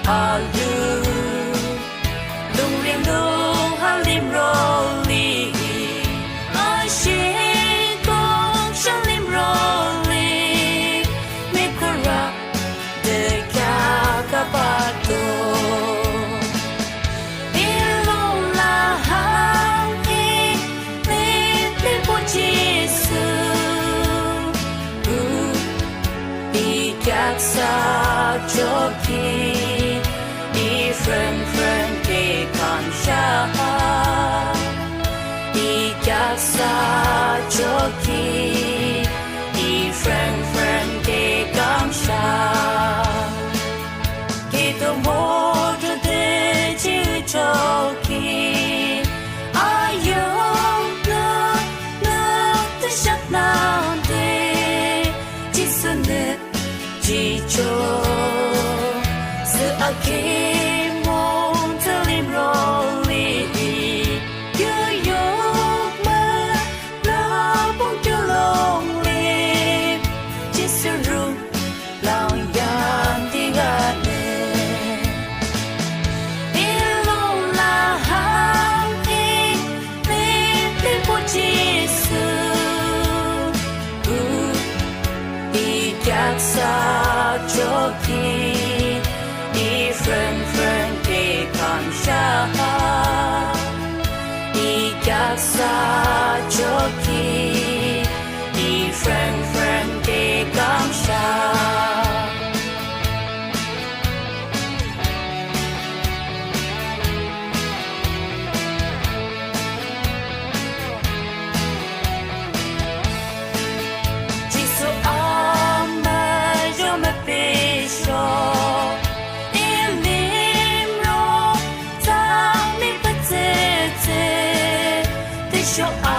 Alu lung lim lung ha lim ro li a she kong shan lim ro li me kora de kya ka pa to ilo la ha e le po Jesu bi kya sa joki friend ke kansha I kasa joki I friend ke kansha ke to modu de chi joki ayo no the shut now de jisune ji cho again sa joki I friend ke kansha I kasa joki I friend ke kansha show